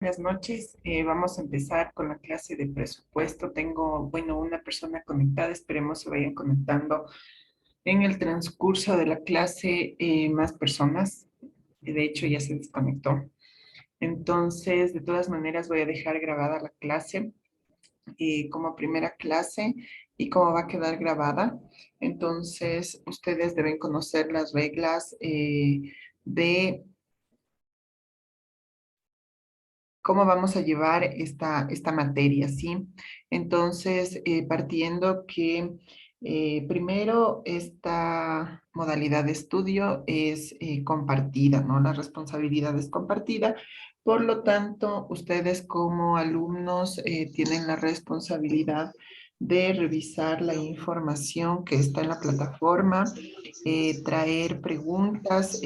Buenas noches. Vamos a empezar con la clase de presupuesto. Tengo, bueno, una persona conectada. Esperemos se vayan conectando en el transcurso de la clase más personas. De hecho, ya se desconectó. Entonces, de todas maneras, voy a dejar grabada la clase como primera clase y cómo va a quedar grabada. Entonces, ustedes deben conocer las reglas de cómo vamos a llevar esta materia, ¿sí? Entonces, partiendo que primero esta modalidad de estudio es compartida, ¿no? La responsabilidad es compartida. Por lo tanto, ustedes como alumnos tienen la responsabilidad de revisar la información que está en la plataforma, traer preguntas,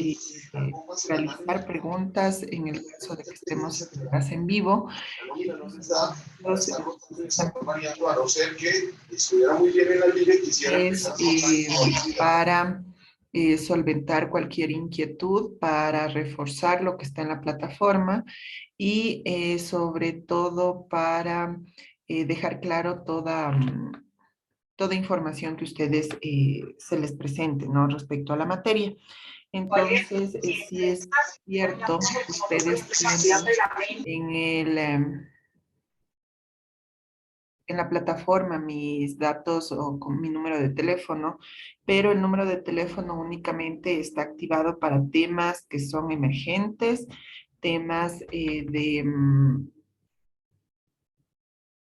realizar preguntas en el caso de que estemos en clase en vivo. Los A no ser que estuviera muy bien en la liga y quisiera es para solventar cualquier inquietud, para reforzar lo que está en la plataforma y sobre todo para dejar claro toda información que ustedes se les presente, ¿no? Respecto a la materia. Entonces, si es cierto, ustedes tienen en en la plataforma mis datos o con mi número de teléfono, pero el número de teléfono únicamente está activado para temas que son emergentes, temas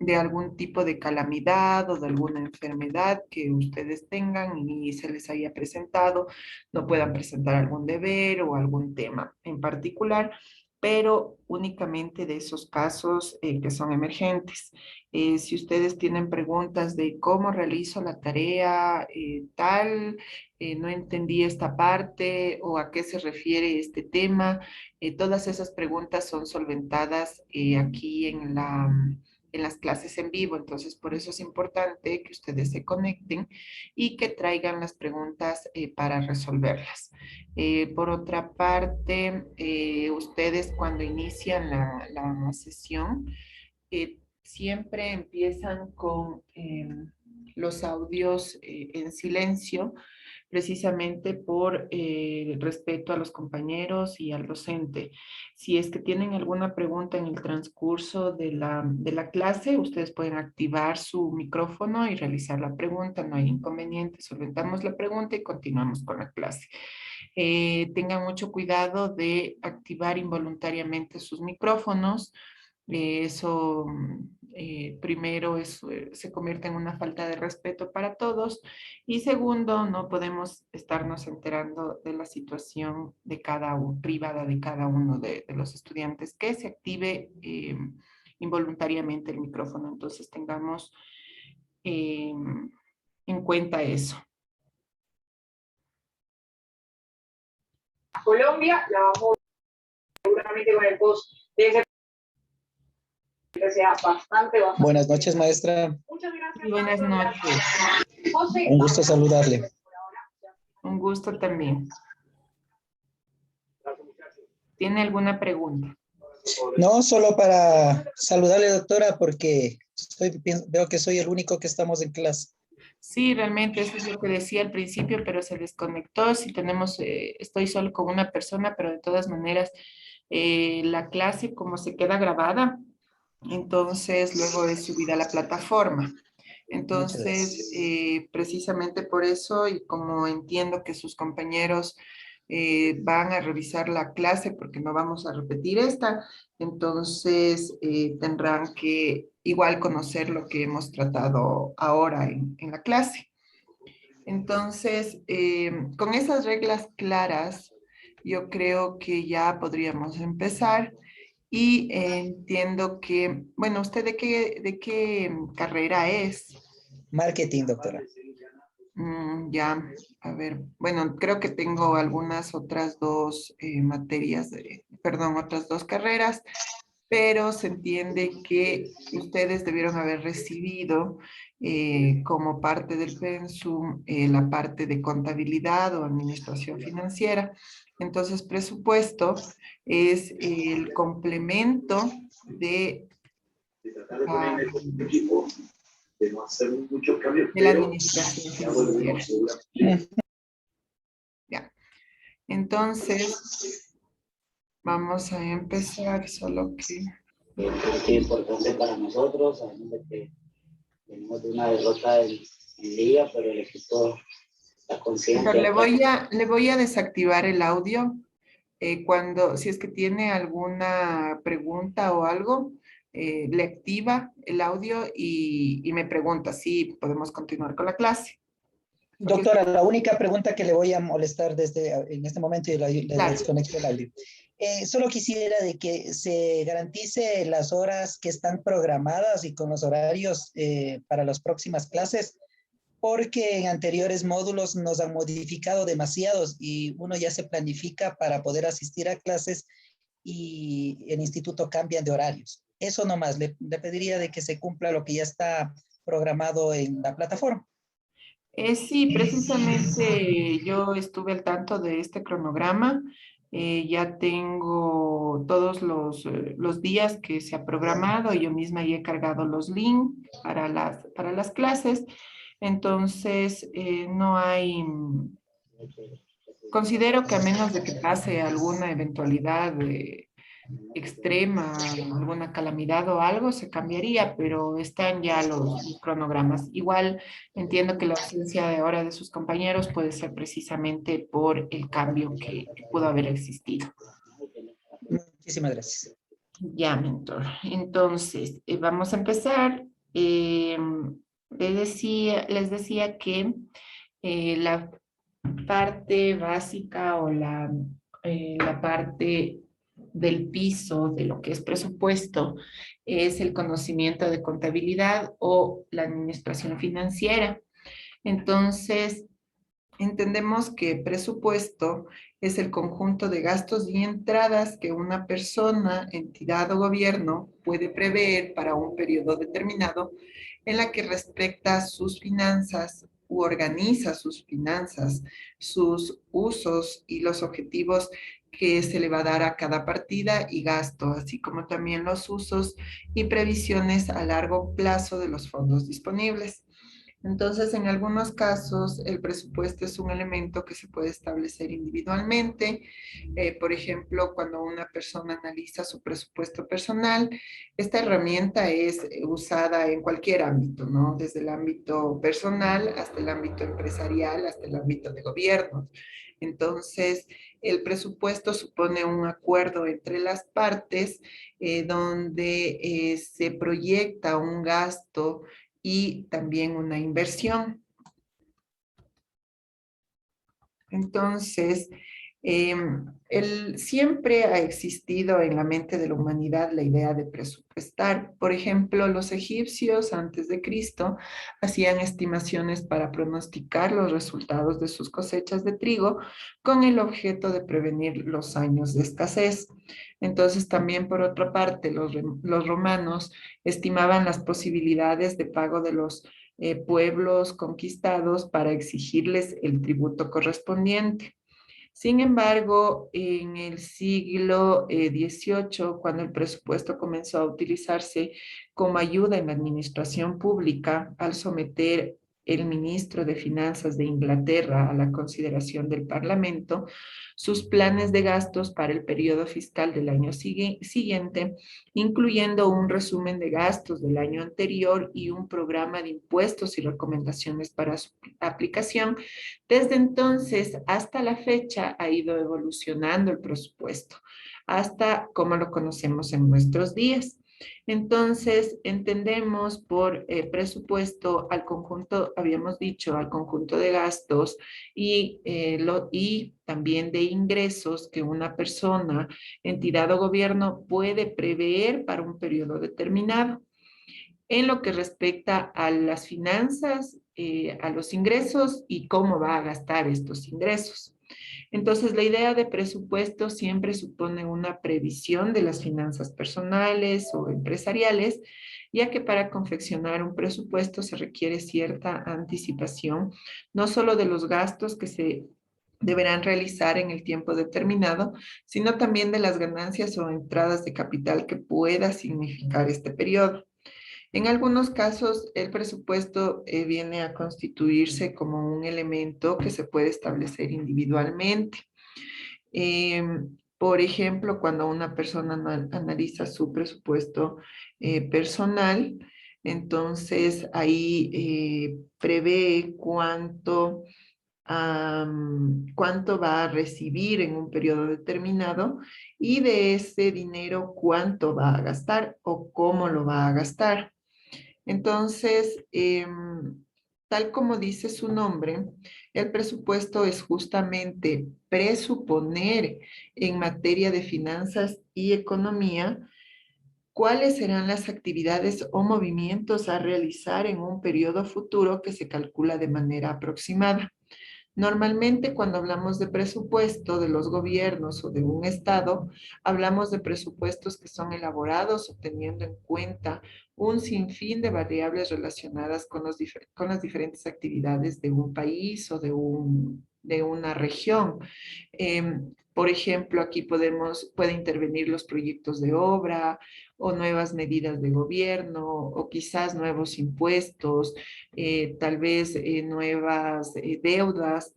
de algún tipo de calamidad o de alguna enfermedad que ustedes tengan y se les haya presentado, no puedan presentar algún deber o algún tema en particular, pero únicamente de esos casos que son emergentes. Si ustedes tienen preguntas de cómo realizo la tarea tal, no entendí esta parte o a qué se refiere este tema, todas esas preguntas son solventadas aquí en las clases en vivo. Entonces, por eso es importante que ustedes se conecten y que traigan las preguntas para resolverlas. Por otra parte, ustedes cuando inician la sesión, siempre empiezan con los audios en silencio, precisamente por respeto a los compañeros y al docente. Si es que tienen alguna pregunta en el transcurso de de la clase, ustedes pueden activar su micrófono y realizar la pregunta, no hay inconveniente, solventamos la pregunta y continuamos con la clase. Tengan mucho cuidado de activar involuntariamente sus micrófonos. Eso primero se convierte en una falta de respeto para todos y segundo, no podemos estarnos enterando de la situación de cada uno, privada de cada uno de los estudiantes, que se active involuntariamente el micrófono. Entonces tengamos eh, en cuenta eso. Colombia, la vamos seguramente con el post de ese que sea bastante. Buenas noches, maestra. Muchas gracias. Y buenas noches. José, Un gusto saludarle. Un gusto también. ¿Tiene alguna pregunta? No, solo para saludarle, doctora, porque veo que soy el único que estamos en clase. Sí, realmente eso es lo que decía al principio, pero se desconectó. Si tenemos, estoy solo con una persona, pero de todas maneras, la clase como se queda grabada, entonces luego es subida a la plataforma. Muchas Entonces, gracias. precisamente por eso, y como entiendo que sus compañeros van a revisar la clase porque no vamos a repetir esta, entonces tendrán que igual conocer lo que hemos tratado ahora en la clase. Entonces, con esas reglas claras, yo creo que ya podríamos empezar. Y entiendo que, bueno, ¿usted de qué carrera es? Marketing, doctora. Ya, a ver, bueno, creo que tengo algunas otras dos materias, perdón, otras dos carreras. pero se entiende que ustedes debieron haber recibido como parte del pensum la parte de contabilidad o administración financiera. Entonces, presupuesto es el complemento De tratar de poner ah, en el equipo, de no hacer muchos cambios, de la pero administración ya volvemos financiera. seguramente. Ya. Entonces, vamos a empezar, solo que... Es importante para nosotros, sabemos de que venimos de una derrota en Liga, pero el equipo está consciente. Pero le voy a desactivar el audio si es que tiene alguna pregunta o algo, le activa el audio y me pregunta si podemos continuar con la clase. Porque, Doctora, la única pregunta que le voy a molestar desde en este momento y le claro, desconecto el audio. Solo quisiera de que se garantice las horas que están programadas y con los horarios para las próximas clases, porque en anteriores módulos nos han modificado demasiados y uno ya se planifica para poder asistir a clases y el instituto cambian de horarios. Eso nomás, le pediría de que se cumpla lo que ya está programado en la plataforma. sí, precisamente yo estuve al tanto de este cronograma. Ya tengo todos los días que se ha programado. Yo misma ya he cargado los links para las clases. Entonces, no hay, considero que a menos de que pase alguna eventualidad extrema, alguna calamidad o algo, se cambiaría, pero están ya los cronogramas. Igual entiendo que la ausencia de ahora de sus compañeros puede ser precisamente por el cambio que pudo haber existido. Muchísimas gracias. Ya, mentor. Entonces, vamos a empezar. Les decía que la parte básica o la parte del piso de lo que es presupuesto es el conocimiento de contabilidad o la administración financiera. Entonces, entendemos que presupuesto es el conjunto de gastos y entradas que una persona, entidad o gobierno puede prever para un periodo determinado en la que respecta sus finanzas u organiza sus finanzas, sus usos y los objetivos que se le va a dar a cada partida y gasto, así como también los usos y previsiones a largo plazo de los fondos disponibles. Entonces, en algunos casos, el presupuesto es un elemento que se puede establecer individualmente. Por ejemplo, cuando una persona analiza su presupuesto personal, esta herramienta es usada en cualquier ámbito, ¿no? Desde el ámbito personal hasta el ámbito empresarial, hasta el ámbito de gobierno. Entonces, el presupuesto supone un acuerdo entre las partes donde se proyecta un gasto y también una inversión. Entonces, siempre ha existido en la mente de la humanidad la idea de presupuestar. Por ejemplo, los egipcios antes de Cristo hacían estimaciones para pronosticar los resultados de sus cosechas de trigo con el objeto de prevenir los años de escasez. Entonces, también por otra parte, los romanos estimaban las posibilidades de pago de los pueblos conquistados para exigirles el tributo correspondiente. Sin embargo, en el siglo XVIII, cuando el presupuesto comenzó a utilizarse como ayuda en la administración pública, al someter el ministro de Finanzas de Inglaterra a la consideración del Parlamento, sus planes de gastos para el periodo fiscal del año siguiente, incluyendo un resumen de gastos del año anterior y un programa de impuestos y recomendaciones para su aplicación. Desde entonces hasta la fecha ha ido evolucionando el presupuesto hasta como lo conocemos en nuestros días. Entonces, entendemos por presupuesto al conjunto, habíamos dicho, al conjunto de gastos y también de ingresos que una persona, entidad o gobierno puede prever para un periodo determinado. En lo que respecta a las finanzas, a los ingresos y cómo va a gastar estos ingresos. Entonces, la idea de presupuesto siempre supone una previsión de las finanzas personales o empresariales, ya que para confeccionar un presupuesto se requiere cierta anticipación, no solo de los gastos que se deberán realizar en el tiempo determinado, sino también de las ganancias o entradas de capital que pueda significar este periodo. En algunos casos, el presupuesto viene a constituirse como un elemento que se puede establecer individualmente. Por ejemplo, cuando una persona analiza su presupuesto personal, entonces ahí prevé cuánto va a recibir en un periodo determinado y de ese dinero cuánto va a gastar o cómo lo va a gastar. Entonces, tal como dice su nombre, el presupuesto es justamente presuponer en materia de finanzas y economía cuáles serán las actividades o movimientos a realizar en un periodo futuro que se calcula de manera aproximada. Normalmente cuando hablamos de presupuesto de los gobiernos o de un estado, hablamos de presupuestos que son elaborados teniendo en cuenta un sinfín de variables relacionadas con las diferentes actividades de un país o de una región. Por ejemplo, aquí puede intervenir los proyectos de obra o nuevas medidas de gobierno o quizás nuevos impuestos, tal vez nuevas deudas,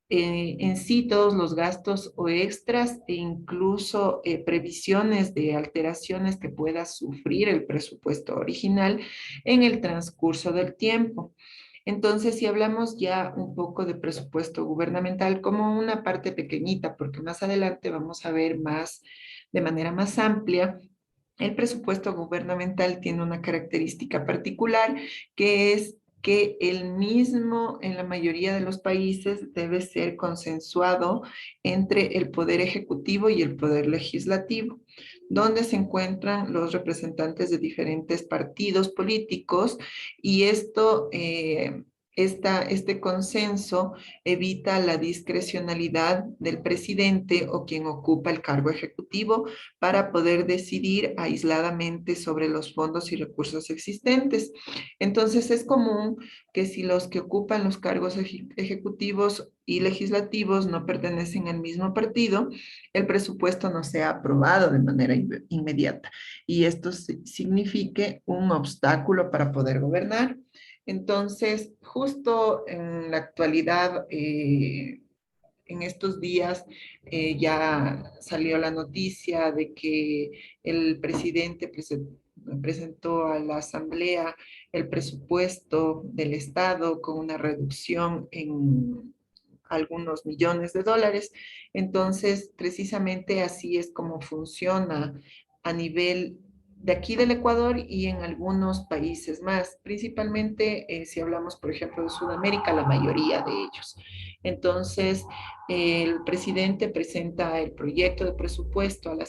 en sí todos los gastos o extras e incluso previsiones de alteraciones que pueda sufrir el presupuesto original en el transcurso del tiempo. Entonces, si hablamos ya un poco de presupuesto gubernamental como una parte pequeñita, porque más adelante vamos a ver más de manera más amplia, el presupuesto gubernamental tiene una característica particular que es que el mismo en la mayoría de los países debe ser consensuado entre el poder ejecutivo y el poder legislativo, donde se encuentran los representantes de diferentes partidos políticos y este consenso evita la discrecionalidad del presidente o quien ocupa el cargo ejecutivo para poder decidir aisladamente sobre los fondos y recursos existentes. Entonces es común que si los que ocupan los cargos ejecutivos y legislativos no pertenecen al mismo partido, el presupuesto no sea aprobado de manera inmediata y esto signifique un obstáculo para poder gobernar. Entonces, justo en la actualidad, en estos días ya salió la noticia de que el presidente presentó a la Asamblea el presupuesto del Estado con una reducción en algunos millones de dólares. Entonces, precisamente así es como funciona a nivel de aquí del Ecuador y en algunos países más, principalmente si hablamos, por ejemplo, de Sudamérica, la mayoría de ellos. Entonces, el presidente presenta el proyecto de presupuesto a la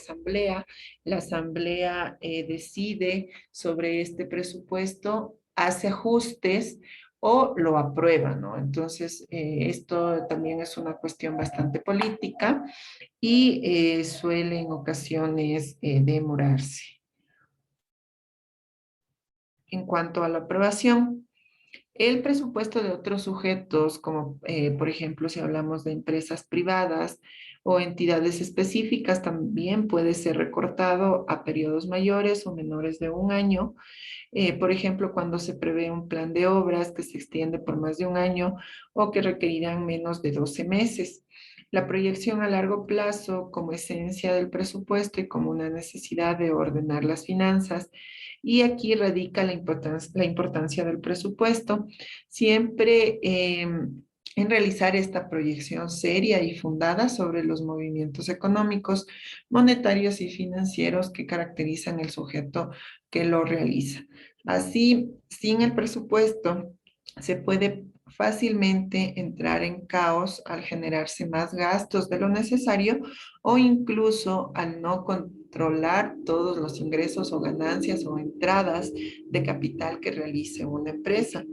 asamblea decide sobre este presupuesto, hace ajustes o lo aprueba, ¿no? Entonces, esto también es una cuestión bastante política y suele en ocasiones demorarse. En cuanto a la aprobación, el presupuesto de otros sujetos, como por ejemplo si hablamos de empresas privadas o entidades específicas, también puede ser recortado a periodos mayores o menores de un año. Por ejemplo, cuando se prevé un plan de obras que se extiende por más de un año o que requerirán menos de 12 meses. La proyección a largo plazo como esencia del presupuesto y como una necesidad de ordenar las finanzas. Y aquí radica la importancia del presupuesto, siempre en realizar esta proyección seria y fundada sobre los movimientos económicos, monetarios y financieros que caracterizan el sujeto que lo realiza. Así, sin el presupuesto, se puede fácilmente entrar en caos al generarse más gastos de lo necesario o incluso al no controlar todos los ingresos o ganancias o entradas de capital que realice una empresa.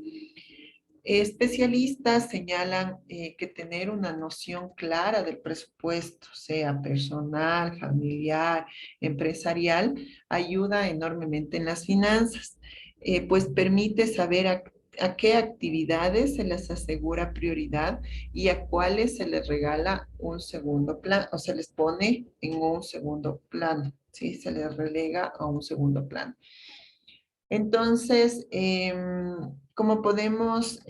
Especialistas señalan que tener una noción clara del presupuesto, sea personal, familiar, empresarial, ayuda enormemente en las finanzas, pues permite saber a qué actividades se les asegura prioridad y a cuáles se les regala un segundo plano o se les pone en un segundo plano, ¿sí? Se les relega a un segundo plano. Entonces, ¿cómo podemos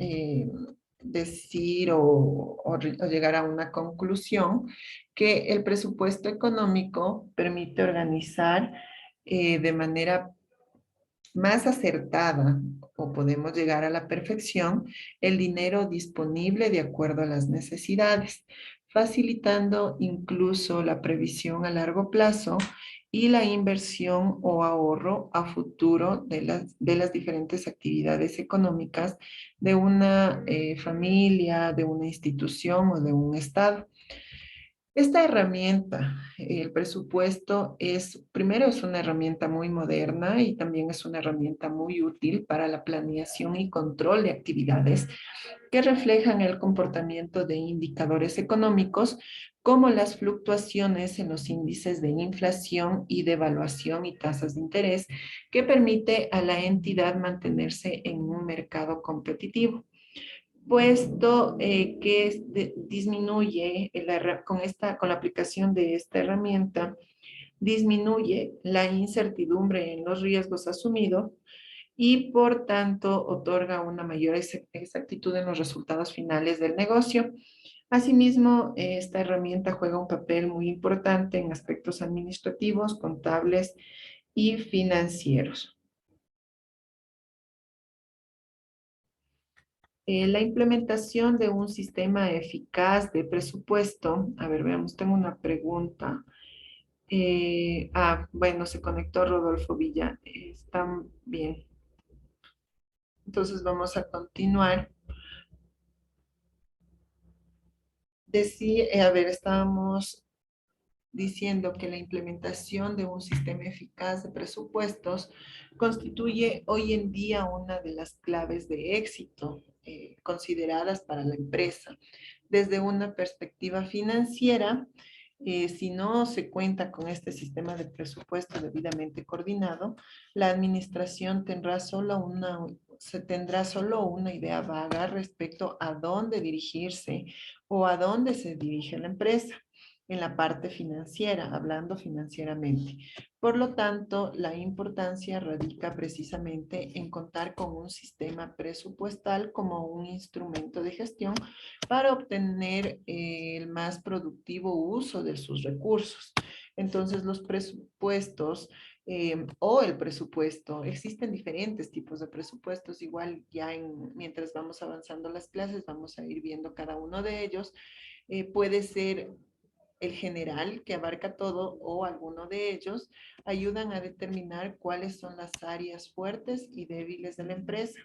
decir o llegar a una conclusión? Que el presupuesto económico permite organizar de manera más acertada, o podemos llegar a la perfección, el dinero disponible de acuerdo a las necesidades, facilitando incluso la previsión a largo plazo y la inversión o ahorro a futuro de las diferentes actividades económicas de una familia, de una institución o de un estado. Esta herramienta, el presupuesto, primero es una herramienta muy moderna y también es una herramienta muy útil para la planeación y control de actividades que reflejan el comportamiento de indicadores económicos como las fluctuaciones en los índices de inflación y devaluación y tasas de interés que permite a la entidad mantenerse en un mercado competitivo, puesto que disminuye con la aplicación de esta herramienta, disminuye la incertidumbre en los riesgos asumidos y por tanto otorga una mayor exactitud en los resultados finales del negocio. Asimismo, esta herramienta juega un papel muy importante en aspectos administrativos, contables y financieros. La implementación de un sistema eficaz de presupuesto. A ver, veamos, tengo una pregunta. Bueno, se conectó Rodolfo Villa. Está bien. Entonces vamos a continuar. A ver, estábamos diciendo que la implementación de un sistema eficaz de presupuestos constituye hoy en día una de las claves de éxito consideradas para la empresa. Desde una perspectiva financiera, si no se cuenta con este sistema de presupuesto debidamente coordinado, la administración tendrá solo una idea vaga respecto a dónde dirigirse o a dónde se dirige la empresa en la parte financiera, hablando financieramente. Por lo tanto, la importancia radica precisamente en contar con un sistema presupuestal como un instrumento de gestión para obtener el más productivo uso de sus recursos. Entonces, los presupuestos o el presupuesto, existen diferentes tipos de presupuestos, igual ya mientras vamos avanzando las clases vamos a ir viendo cada uno de ellos. Puede ser el general, que abarca todo, o alguno de ellos, ayudan a determinar cuáles son las áreas fuertes y débiles de la empresa.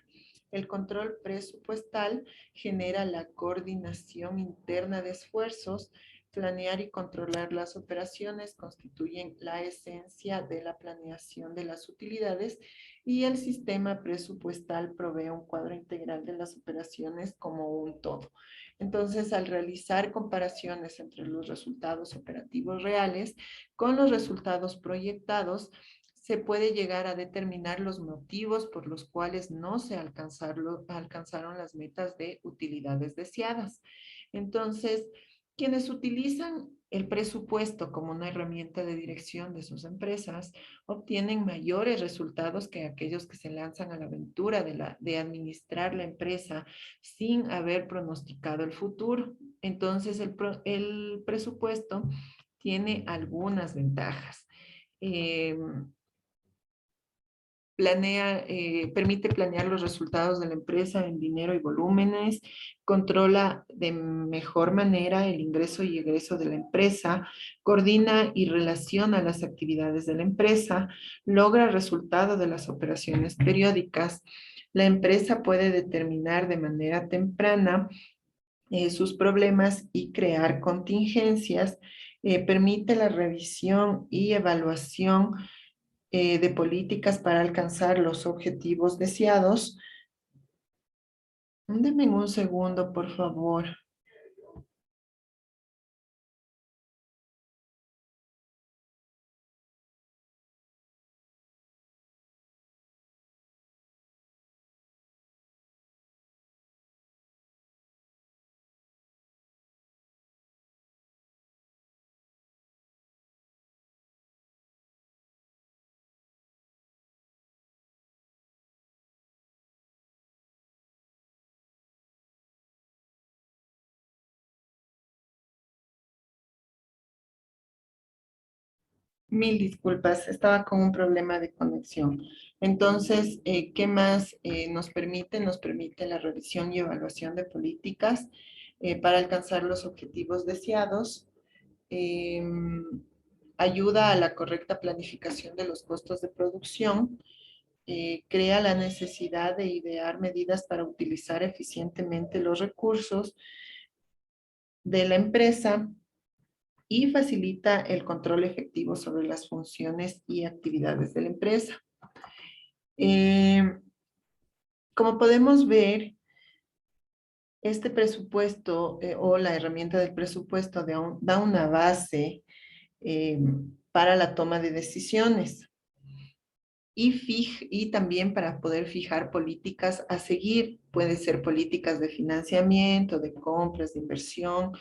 El control presupuestal genera la coordinación interna de esfuerzos. Planear y controlar las operaciones constituyen la esencia de la planeación de las utilidades, y el sistema presupuestal provee un cuadro integral de las operaciones como un todo. Entonces, al realizar comparaciones entre los resultados operativos reales con los resultados proyectados, se puede llegar a determinar los motivos por los cuales no se alcanzaron las metas de utilidades deseadas. Entonces, quienes utilizan el presupuesto como una herramienta de dirección de sus empresas obtienen mayores resultados que aquellos que se lanzan a la aventura de administrar la empresa sin haber pronosticado el futuro. Entonces, el presupuesto tiene algunas ventajas. Permite planear los resultados de la empresa en dinero y volúmenes, controla de mejor manera el ingreso y egreso de la empresa, coordina y relaciona las actividades de la empresa, logra el resultado de las operaciones periódicas. La empresa puede determinar de manera temprana sus problemas y crear contingencias, permite la revisión y evaluación de políticas para alcanzar los objetivos deseados, Deme un segundo, por favor. Mil disculpas, estaba con un problema de conexión. Entonces, ¿qué más nos permite? Nos permite la revisión y evaluación de políticas para alcanzar los objetivos deseados. Ayuda a la correcta planificación de los costos de producción. Crea la necesidad de idear medidas para utilizar eficientemente los recursos de la empresa y facilita el control efectivo sobre las funciones y actividades de la empresa. Como podemos ver, este presupuesto o la herramienta del presupuesto da una base eh, para la toma de decisiones y también para poder fijar políticas a seguir. Puede ser políticas de financiamiento, de compras, de inversión,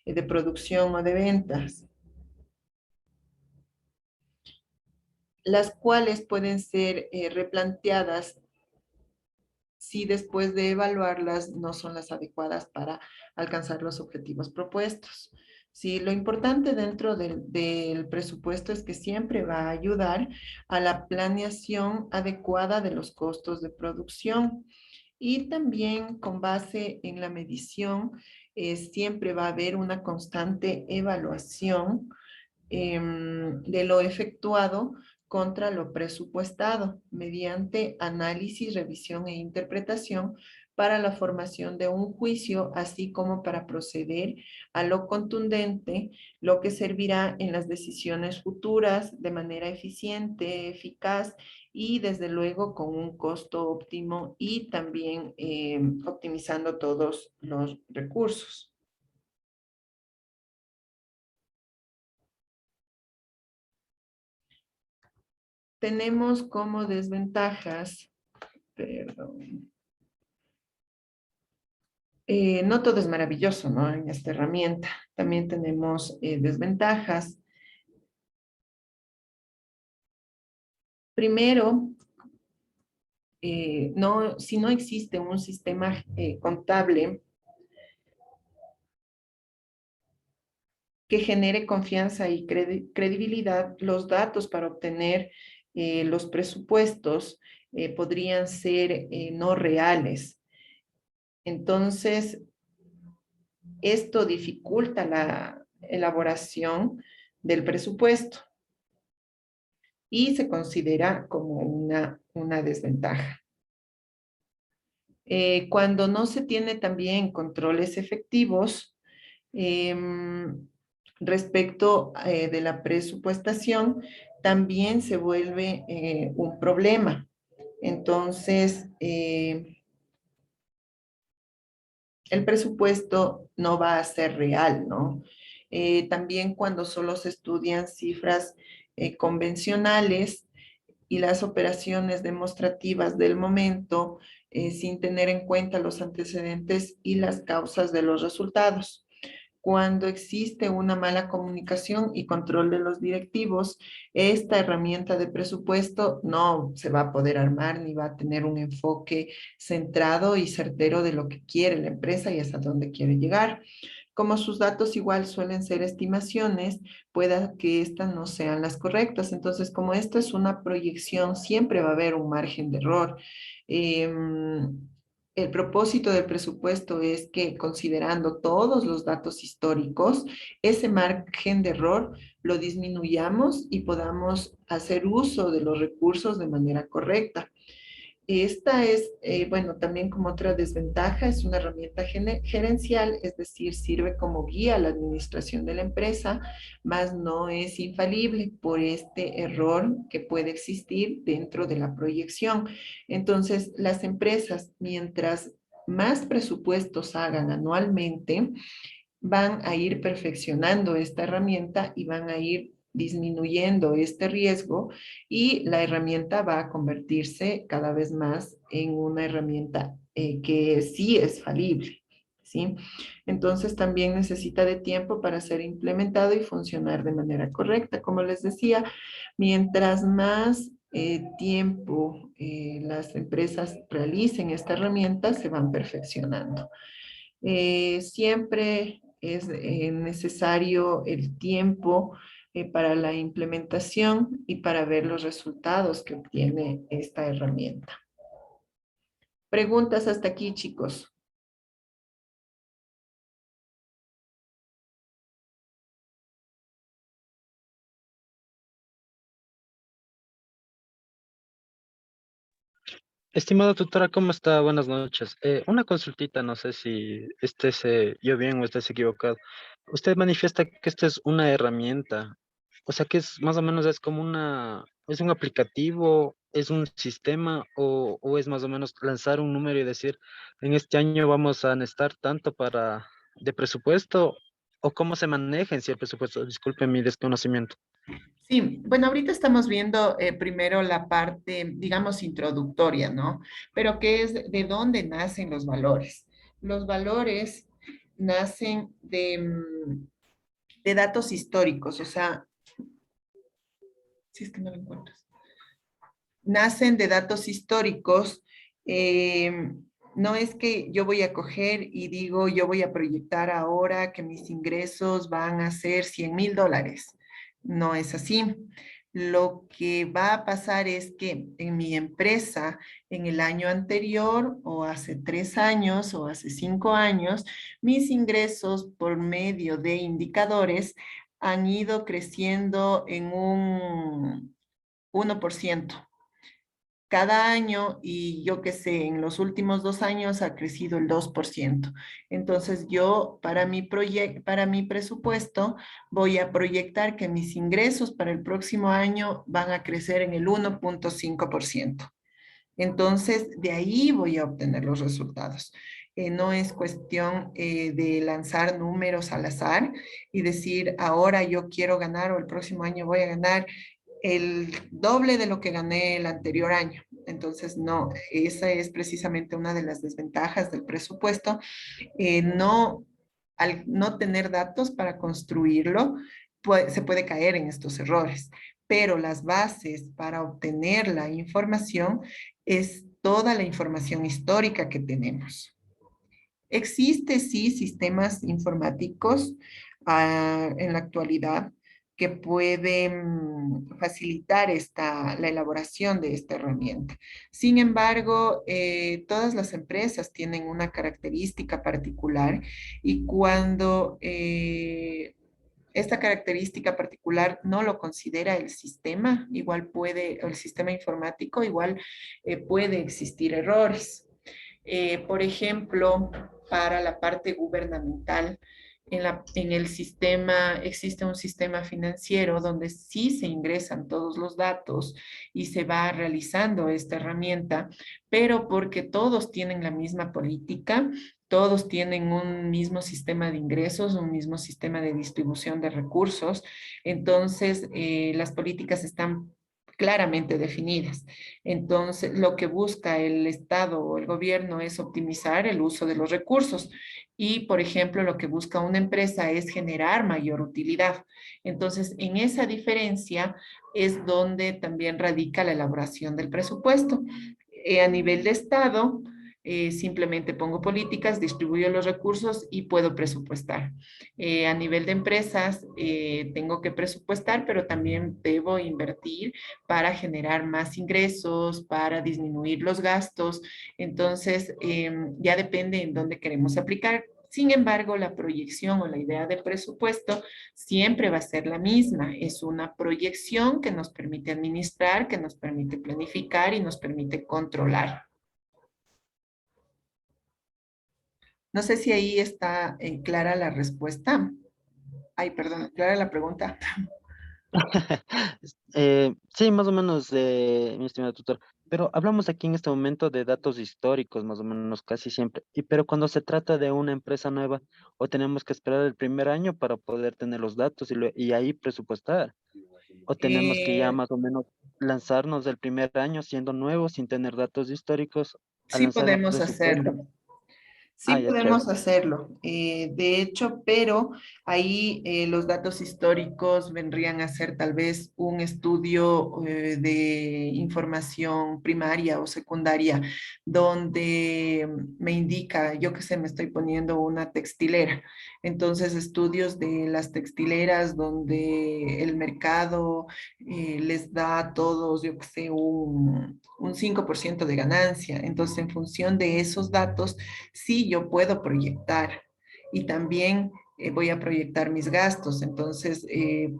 de producción o de ventas, las cuales pueden ser replanteadas si después de evaluarlas no son las adecuadas para alcanzar los objetivos propuestos. Sí, lo importante dentro del presupuesto es que siempre va a ayudar a la planeación adecuada de los costos de producción y también con base en la medición siempre va a haber una constante evaluación de lo efectuado contra lo presupuestado mediante análisis, revisión e interpretación para la formación de un juicio, así como para proceder a lo contundente, lo que servirá en las decisiones futuras de manera eficiente, eficaz y desde luego con un costo óptimo y también optimizando todos los recursos. Tenemos como desventajas, perdón, no todo es maravilloso, ¿no? En esta herramienta también tenemos desventajas. Primero, si no existe un sistema contable que genere confianza y credibilidad, los datos para obtener los presupuestos podrían ser no reales. Entonces, esto dificulta la elaboración del presupuesto y se considera como una desventaja. Cuando no se tiene también controles efectivos respecto de la presupuestación, también se vuelve un problema. Entonces, el presupuesto no va a ser real, ¿no? También cuando solo se estudian cifras convencionales y las operaciones demostrativas del momento sin tener en cuenta los antecedentes y las causas de los resultados. Cuando existe una mala comunicación y control de los directivos, esta herramienta de presupuesto no se va a poder armar ni va a tener un enfoque centrado y certero de lo que quiere la empresa y hasta dónde quiere llegar. Como sus datos igual suelen ser estimaciones, pueda que estas no sean las correctas. Entonces, como esto es una proyección, siempre va a haber un margen de error. El propósito del presupuesto es que, considerando todos los datos históricos, ese margen de error lo disminuyamos y podamos hacer uso de los recursos de manera correcta. Esta es, bueno, también como otra desventaja, es una herramienta gerencial, es decir, sirve como guía a la administración de la empresa, mas no es infalible por este error que puede existir dentro de la proyección. Entonces, las empresas, mientras más presupuestos hagan anualmente, van a ir perfeccionando esta herramienta y van a ir disminuyendo este riesgo y la herramienta va a convertirse cada vez más en una herramienta que sí es falible. ¿Sí? Entonces también necesita de tiempo para ser implementado y funcionar de manera correcta. Como les decía, mientras más tiempo las empresas realicen esta herramienta, se van perfeccionando. Siempre es necesario el tiempo para la implementación y para ver los resultados que obtiene esta herramienta. Preguntas hasta aquí, chicos. Estimada tutora, ¿cómo está? Buenas noches. Una consultita, no sé si estés yo bien o estés equivocado. Usted manifiesta que esta es una herramienta, o sea que es más o menos es como es un aplicativo, es un sistema o es más o menos lanzar un número y decir, en este año vamos a necesitar tanto de presupuesto o cómo se maneja en sí el presupuesto. Disculpe mi desconocimiento. Sí, bueno, ahorita estamos viendo primero la parte, digamos, introductoria, ¿no? Pero ¿qué es de dónde nacen los valores? Los valores nacen de datos históricos, o sea, si es que no lo encuentras. Nacen de datos históricos. No es que yo voy a coger y digo, yo voy a proyectar ahora que mis ingresos van a ser $100,000. No es así. Lo que va a pasar es que en mi empresa, en el año anterior, o hace 3 años, o hace 5 años, mis ingresos por medio de indicadores han ido creciendo en un 1% cada año y yo qué sé, en los últimos 2 años ha crecido el 2%. Entonces yo para mi presupuesto voy a proyectar que mis ingresos para el próximo año van a crecer en el 1,5%. Entonces, de ahí voy a obtener los resultados. No es cuestión de lanzar números al azar y decir, ahora yo quiero ganar o el próximo año voy a ganar el doble de lo que gané el anterior año. Entonces, no, esa es precisamente una de las desventajas del presupuesto. No, al no tener datos para construirlo, se puede caer en estos errores, pero las bases para obtener la información es toda la información histórica que tenemos. Existe, sí, sistemas informáticos en la actualidad que pueden facilitar la elaboración de esta herramienta. Sin embargo, todas las empresas tienen una característica particular y cuando esta característica particular no lo considera el sistema, igual puede, el sistema informático, igual puede existir errores. Por ejemplo, para la parte gubernamental, en el sistema, existe un sistema financiero donde sí se ingresan todos los datos y se va realizando esta herramienta, pero porque todos tienen la misma política, todos tienen un mismo sistema de ingresos, un mismo sistema de distribución de recursos, entonces las políticas están claramente definidas. Entonces, lo que busca el Estado o el gobierno es optimizar el uso de los recursos y, por ejemplo, lo que busca una empresa es generar mayor utilidad. Entonces, en esa diferencia es donde también radica la elaboración del presupuesto. A nivel de Estado, simplemente pongo políticas, distribuyo los recursos y puedo presupuestar. A nivel de empresas, tengo que presupuestar, pero también debo invertir para generar más ingresos, para disminuir los gastos. Entonces, ya depende en dónde queremos aplicar. Sin embargo, la proyección o la idea de presupuesto siempre va a ser la misma. Es una proyección que nos permite administrar, que nos permite planificar y nos permite controlar. No sé si ahí está clara la respuesta. Ay, perdón, clara la pregunta. Sí, más o menos, mi estimado tutor. Pero hablamos aquí en este momento de datos históricos, más o menos casi siempre. Pero cuando se trata de una empresa nueva, o tenemos que esperar el primer año para poder tener los datos y ahí presupuestar, o tenemos que ya Eh, más o menos lanzarnos del primer año siendo nuevos, sin tener datos históricos, a sí lanzar el podemos presupuesto. hacerlo. Sí Ah, ya, chévere. podemos hacerlo, de hecho, pero ahí los datos históricos vendrían a ser tal vez un estudio de información primaria o secundaria, donde me indica, yo qué sé, me estoy poniendo una textilera. Entonces, estudios de las textileras donde el mercado les da a todos, yo qué sé, un 5% de ganancia. Entonces, en función de esos datos, sí, yo puedo proyectar y también voy a proyectar mis gastos. Entonces,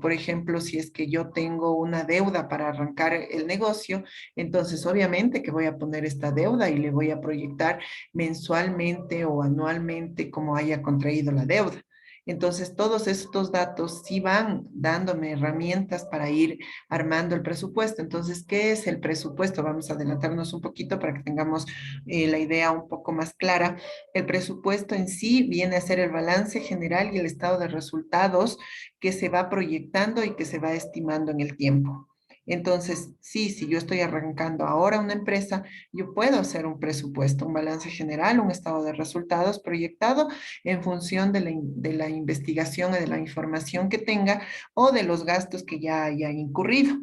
por ejemplo, si es que yo tengo una deuda para arrancar el negocio, entonces obviamente que voy a poner esta deuda y le voy a proyectar mensualmente o anualmente como haya contraído la deuda. Entonces, todos estos datos sí van dándome herramientas para ir armando el presupuesto. Entonces, ¿qué es el presupuesto? Vamos a adelantarnos un poquito para que tengamos la idea un poco más clara. El presupuesto en sí viene a ser el balance general y el estado de resultados que se va proyectando y que se va estimando en el tiempo. Entonces, sí, si yo estoy arrancando ahora una empresa, yo puedo hacer un presupuesto, un balance general, un estado de resultados proyectado en función de la investigación y de la información que tenga o de los gastos que ya haya incurrido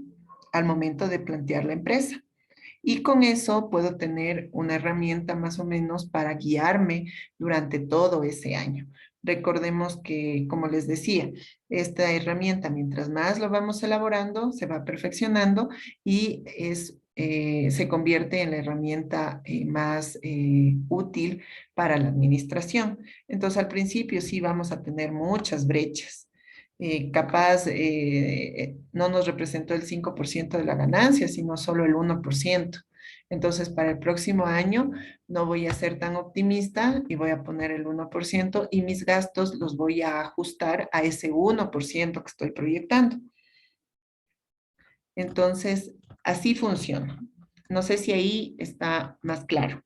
al momento de plantear la empresa. Y con eso puedo tener una herramienta más o menos para guiarme durante todo ese año. Recordemos que, como les decía, esta herramienta, mientras más lo vamos elaborando, se va perfeccionando y se convierte en la herramienta más útil para la administración. Entonces, al principio sí vamos a tener muchas brechas. Capaz no nos representó el 5% de la ganancia, sino solo el 1%. Entonces, para el próximo año no voy a ser tan optimista y voy a poner el 1% y mis gastos los voy a ajustar a ese 1% que estoy proyectando. Entonces, así funciona. No sé si ahí está más claro.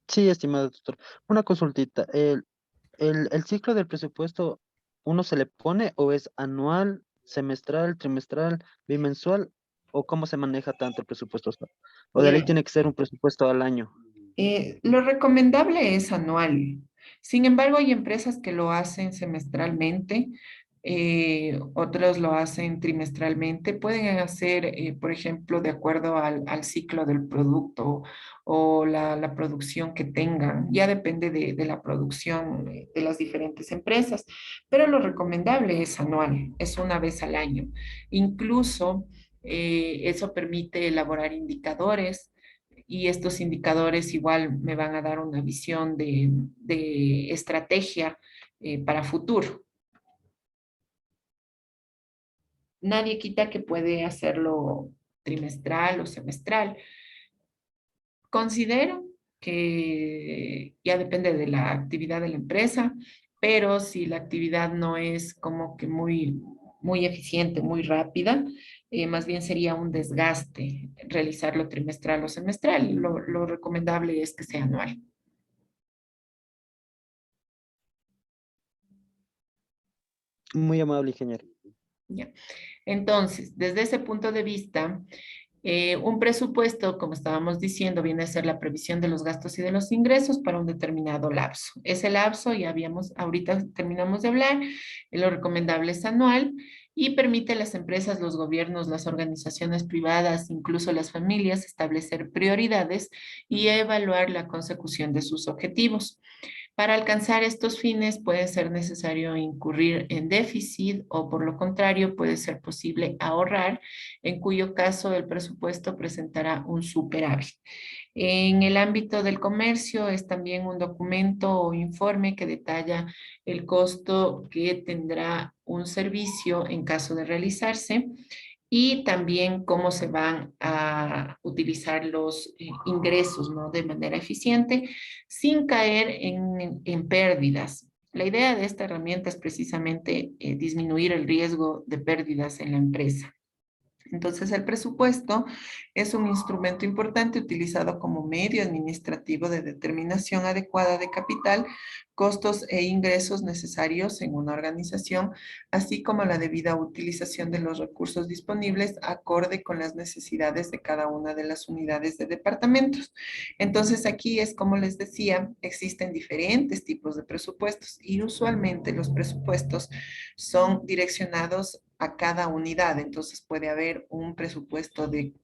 Sí, estimado doctor. Una consultita. El ciclo del presupuesto, ¿uno se le pone o es anual, semestral, trimestral, bimensual? ¿O cómo se maneja tanto el presupuesto? ¿O de ley Bien, tiene que ser un presupuesto al año? lo recomendable es anual. Sin embargo, hay empresas que lo hacen semestralmente, otros lo hacen trimestralmente. Pueden hacer, por ejemplo, de acuerdo al ciclo del producto o la producción que tengan. Ya depende de la producción de las diferentes empresas, pero lo recomendable es anual, es una vez al año. Incluso eso permite elaborar indicadores y estos indicadores igual me van a dar una visión de estrategia para futuro. Nadie quita que puede hacerlo trimestral o semestral. Considero que ya depende de la actividad de la empresa, pero si la actividad no es como que muy eficiente, muy rápida, más bien sería un desgaste realizarlo trimestral o semestral. Lo recomendable es que sea anual. Muy amable, ingeniero. ¿Ya? Entonces, desde ese punto de vista, un presupuesto, como estábamos diciendo, viene a ser la previsión de los gastos y de los ingresos para un determinado lapso. Ese lapso, ya habíamos, ahorita terminamos de hablar, lo recomendable es anual y permite a las empresas, los gobiernos, las organizaciones privadas, incluso las familias, establecer prioridades y evaluar la consecución de sus objetivos. Para alcanzar estos fines puede ser necesario incurrir en déficit o por lo contrario puede ser posible ahorrar, en cuyo caso el presupuesto presentará un superávit. En el ámbito del comercio es también un documento o informe que detalla el costo que tendrá un servicio en caso de realizarse y también cómo se van a utilizar los ingresos, ¿no? De manera eficiente sin caer en pérdidas. La idea de esta herramienta es precisamente disminuir el riesgo de pérdidas en la empresa. Entonces, el presupuesto es un instrumento importante utilizado como medio administrativo de determinación adecuada de capital, costos e ingresos necesarios en una organización, así como la debida utilización de los recursos disponibles acorde con las necesidades de cada una de las unidades de departamentos. Entonces, aquí es como les decía, existen diferentes tipos de presupuestos y usualmente los presupuestos son direccionados a cada unidad. Entonces puede haber un presupuesto de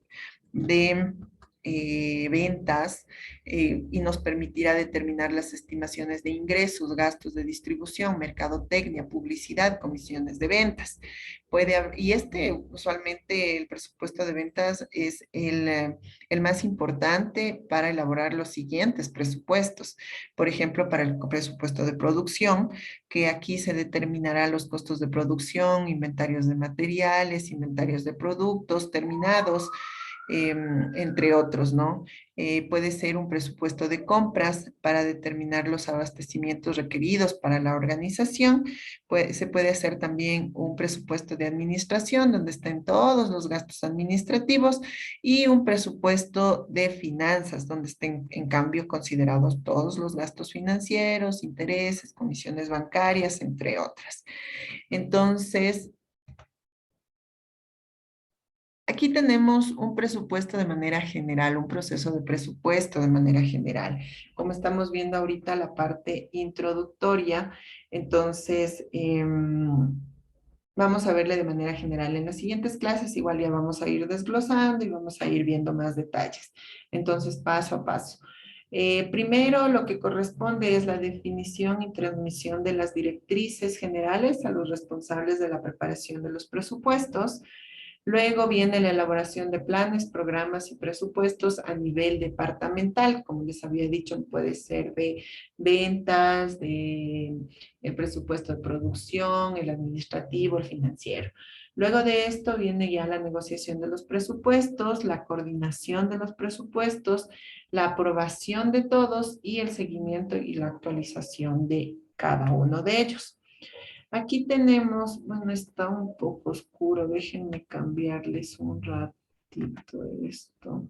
ventas y nos permitirá determinar las estimaciones de ingresos, gastos de distribución, mercadotecnia, publicidad, comisiones de ventas. Y usualmente el presupuesto de ventas es el más importante para elaborar los siguientes presupuestos. Por ejemplo, para el presupuesto de producción, que aquí se determinará los costos de producción, inventarios de materiales, inventarios de productos terminados, entre otros, ¿no? Puede ser un presupuesto de compras para determinar los abastecimientos requeridos para la organización. Se puede hacer también un presupuesto de administración donde estén todos los gastos administrativos y un presupuesto de finanzas donde estén en cambio considerados todos los gastos financieros, intereses, comisiones bancarias, entre otras. Entonces, aquí tenemos un presupuesto de manera general, un proceso de presupuesto de manera general. Como estamos viendo ahorita la parte introductoria, entonces vamos a verle de manera general. En las siguientes clases igual ya vamos a ir desglosando y vamos a ir viendo más detalles. Entonces, paso a paso. Primero, lo que corresponde es la definición y transmisión de las directrices generales a los responsables de la preparación de los presupuestos. Luego viene la elaboración de planes, programas y presupuestos a nivel departamental. Como les había dicho, puede ser de ventas, de el presupuesto de producción, el administrativo, el financiero. Luego de esto viene ya la negociación de los presupuestos, la coordinación de los presupuestos, la aprobación de todos y el seguimiento y la actualización de cada uno de ellos. Aquí tenemos, bueno, está un poco oscuro, déjenme cambiarles un ratito esto.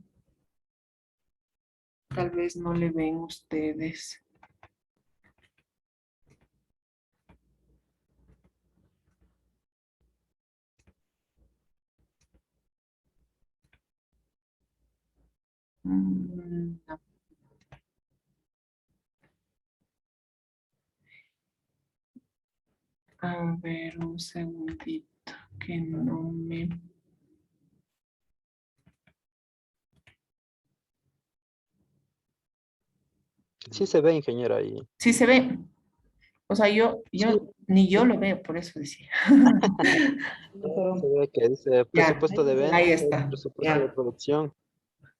Tal vez no le ven ustedes. No. A ver, un segundito, que no me... Sí se ve, ingeniero, ahí. Sí se ve. O sea, Sí, ni yo lo veo, por eso decía. se ve que dice Ya, presupuesto de ahí ventas, está. presupuesto de Ya. producción.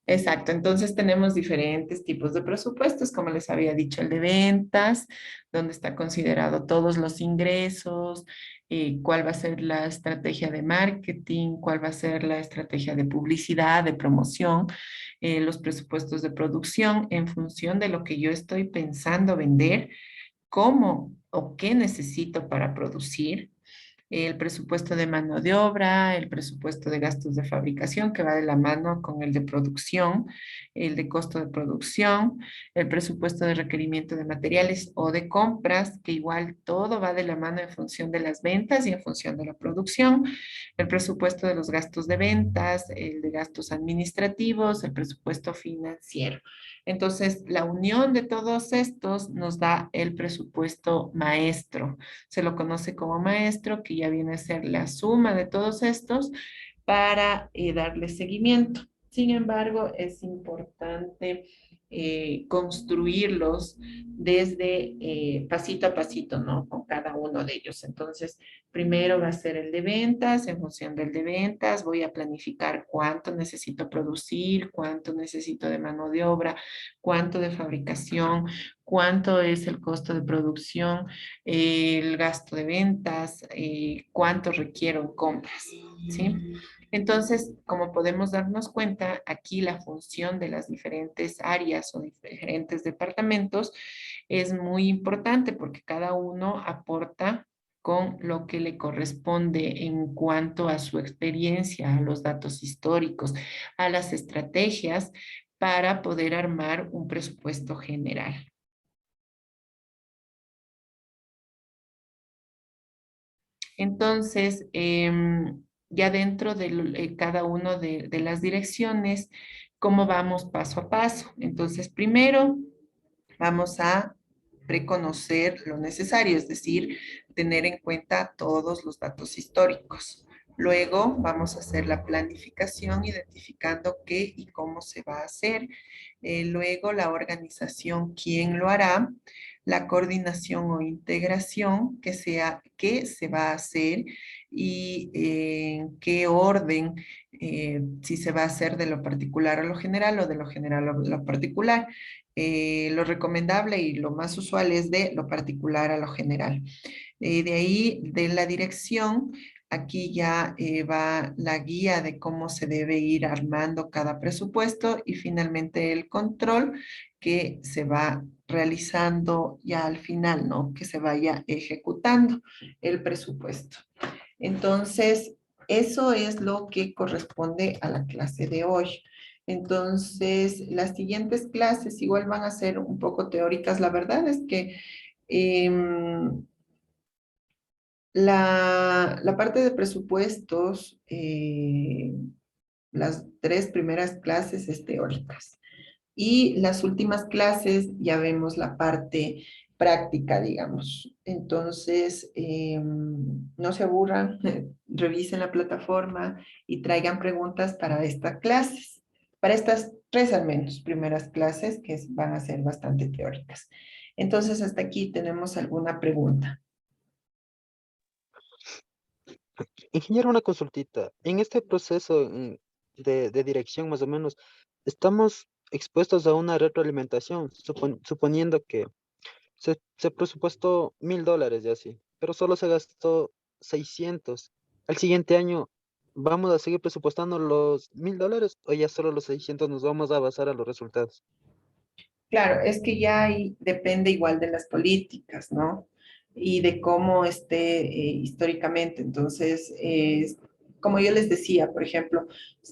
Exacto, entonces tenemos diferentes tipos de presupuestos, como les había dicho, el de ventas, donde está considerado todos los ingresos, cuál va a ser la estrategia de marketing, cuál va a ser la estrategia de publicidad, de promoción, los presupuestos de producción en función de lo que yo estoy pensando vender, cómo o qué necesito para producir, el presupuesto de mano de obra, el presupuesto de gastos de fabricación, que va de la mano con el de producción, el de costo de producción, el presupuesto de requerimiento de materiales o de compras, que igual todo va de la mano en función de las ventas y en función de la producción, el presupuesto de los gastos de ventas, el de gastos administrativos, el presupuesto financiero. Entonces, la unión de todos estos nos da el presupuesto maestro. Se lo conoce como maestro, que ya viene a ser la suma de todos estos para darle seguimiento. Sin embargo, es importante construirlos desde pasito a pasito, ¿no? Con cada uno de ellos. Entonces, primero va a ser el de ventas. En función del de ventas, voy a planificar cuánto necesito producir, cuánto necesito de mano de obra, cuánto de fabricación, cuánto es el costo de producción, el gasto de ventas, cuánto requiero en compras, ¿sí? Entonces, como podemos darnos cuenta, aquí la función de las diferentes áreas o diferentes departamentos es muy importante porque cada uno aporta con lo que le corresponde en cuanto a su experiencia, a los datos históricos, a las estrategias para poder armar un presupuesto general. Entonces, ya dentro de cada uno de las direcciones, ¿cómo vamos paso a paso? Entonces, primero vamos a reconocer lo necesario, es decir, tener en cuenta todos los datos históricos. Luego vamos a hacer la planificación identificando qué y cómo se va a hacer. Luego la organización, quién lo hará, la coordinación o integración, qué se va a hacer y en qué orden, si se va a hacer de lo particular a lo general o de lo general a lo particular. Lo recomendable y lo más usual es de lo particular a lo general. De ahí, de la dirección, aquí ya va la guía de cómo se debe ir armando cada presupuesto y finalmente el control que se va realizando ya al final, ¿no? Que se vaya ejecutando el presupuesto. Entonces, eso es lo que corresponde a la clase de hoy. Entonces, las siguientes clases igual van a ser un poco teóricas. La verdad es que la parte de presupuestos, las 3 primeras clases es teóricas. Y las últimas clases ya vemos la parte práctica, digamos. Entonces, no se aburran, revisen la plataforma y traigan preguntas para estas clases, para estas 3 al menos primeras clases que van a ser bastante teóricas. Entonces, hasta aquí tenemos alguna pregunta. Ingeniero, una consultita. En este proceso de dirección, más o menos, estamos expuestos a una retroalimentación, suponiendo que se presupuestó $1000 y así, pero solo se gastó 600. Al siguiente año, ¿vamos a seguir presupuestando los $1000 o ya solo los 600 nos vamos a basar a los resultados? Claro, es que ya ahí depende igual de las políticas, ¿no? Y de cómo esté históricamente. Entonces, como yo les decía, por ejemplo,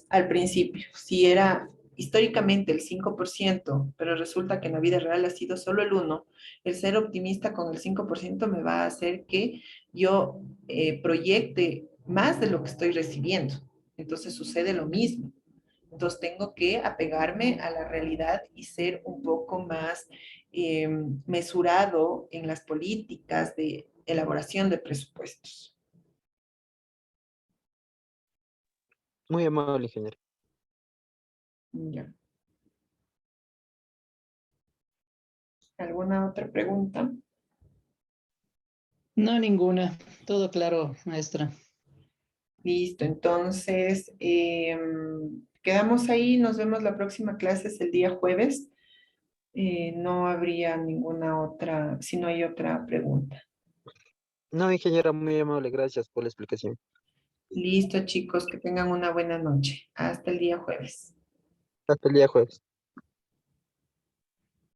al principio, si era históricamente el 5%, pero resulta que en la vida real ha sido solo el 1%, el ser optimista con el 5% me va a hacer que yo proyecte más de lo que estoy recibiendo. Entonces sucede lo mismo. Entonces tengo que apegarme a la realidad y ser un poco más mesurado en las políticas de elaboración de presupuestos. Muy amable, ingeniero. Ya. ¿Alguna otra pregunta? No, ninguna. Todo claro, maestra. Listo, entonces quedamos ahí, nos vemos la próxima clase, es el día jueves. No habría ninguna otra, si no hay otra pregunta. No, ingeniera, muy amable, gracias por la explicación. Listo, chicos, que tengan una buena noche. Hasta el día jueves. Hasta el día jueves.